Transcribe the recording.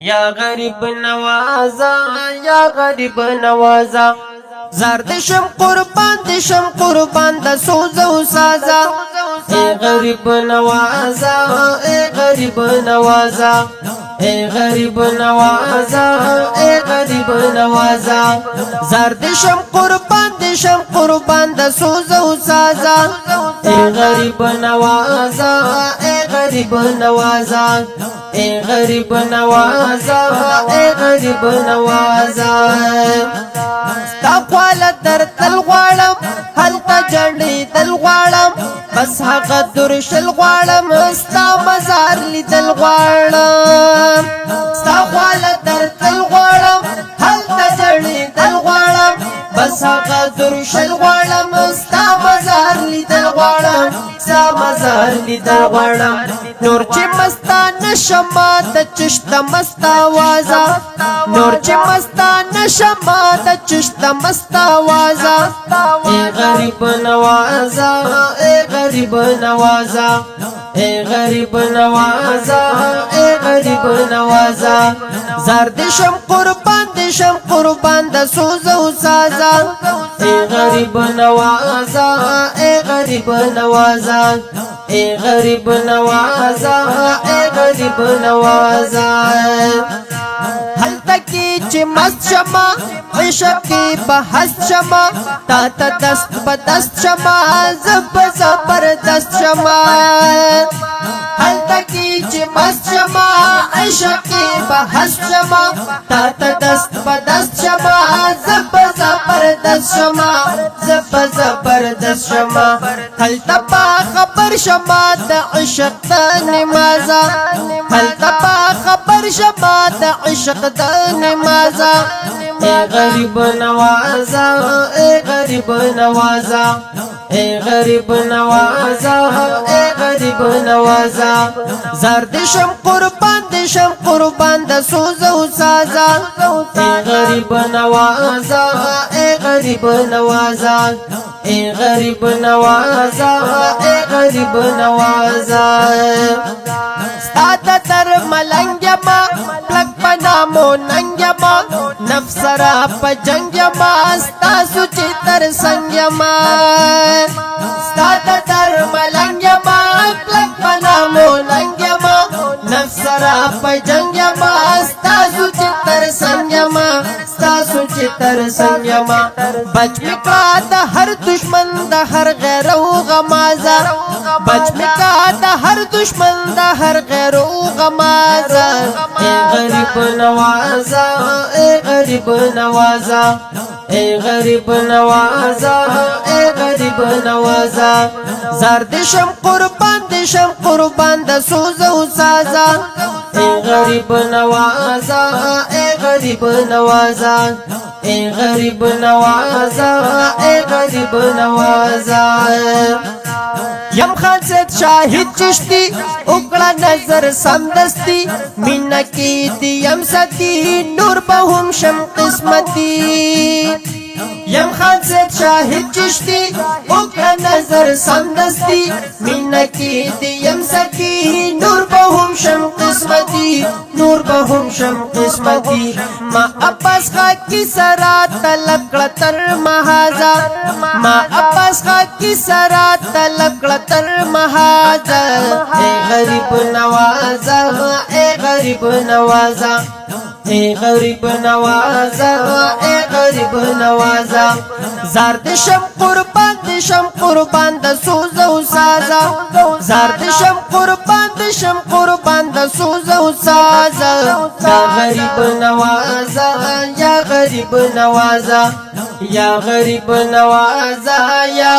یا غریب نوازا یا غریب نوازا زار دشم قربان د سوز او سازا اے غریب نوازا اے غریب نوازا اے غریب نوازا اے غریب نوازا زار دشم قربان د سوز او سازا اے غریب نوازا اے غریب نوازا اے غریب نوازا اے غریب نوازا تقوال در تل غواړم هلته جړې تل غواړم بس هغه درشل غواړم ستا مزار لیدل غواړم تقوال در تل غواړم هلته جړې تل غواړم بس هغه درشل غواړم ستا مزار لیدل غواړم ستا مزار لیدل غواړم نور چې مستانه شمه د چشت مست آوازه نور چې مستانه شمه د چشت مست آوازه اے غریب نوازا اے غریب نوازا اے غریب نوازا اے غریب نوازا زار دشم قربان د سوز او سازا اے غریب نوازا اے غریب نوازا اے غریب نوازا اے غریب نوازا هل تکی چې مست شما عشق کی بحث شما تا تا دست بدست شما زبردست شما هل تکی چې مست شما عشق کی بحث شما تا تا دست بدست شما زبردست شما زبردست شما هل تبا خبر شما د عشق د نمازا هل تبا خبر شما د عشق د نمازا اے غریب نوازا اے غریب نوازا اے غریب نوازا اے غریب نوازا زار دشم قربان د سوز او سازا اے غریب نوازا اے غریب نوازا اے غریب نوازا اے غریب نوازا ستا تر ملنګ ما پلک پنامو ننګ ما نفس را په جنگ ما ستا سوچ تر سنگ ما ستا تر ملنګ ما پلک پنامو ننګ ما نفس را په جنگ ما ستا سوچ تر سنگ ما ستا سوچ تر سنگ ما بچ مکا د هر دشمن د هر غیر او غمازا بچ مکا د هر دشمن د هر غیر او غمازا اے غریب نوازا اے غریب نوازا اے غریب نوازا اے غریب نوازا زار دشم قربان د سوز او سازا اے غریب نوازا اے غریب نوازا اے غریب نوازا اے غریب نوازا یم خان سید شاہد چشتی اکڑا نظر سمدستی مینا کی دیم ستی نور بہم شم قسمتی یم خان سید شاہد چشتی اکڑا نظر سمدستی مینا کی دیم ستی نور بہم شم قسمتی نور بہم شم قسمتی ما عباس خاکی سرا تلکڑ تر محازا ما عباس خاکی سرا تلکڑ تر محازا اے غریب نوازا اے غریب نوازا اے غریب نوازا اے غریب نوازا زار دشم قربان د سوز او سازا زار دشم قربان د سوز او سازا یا غریب نوازا یا غریب نوازا یا غریب نوازا یا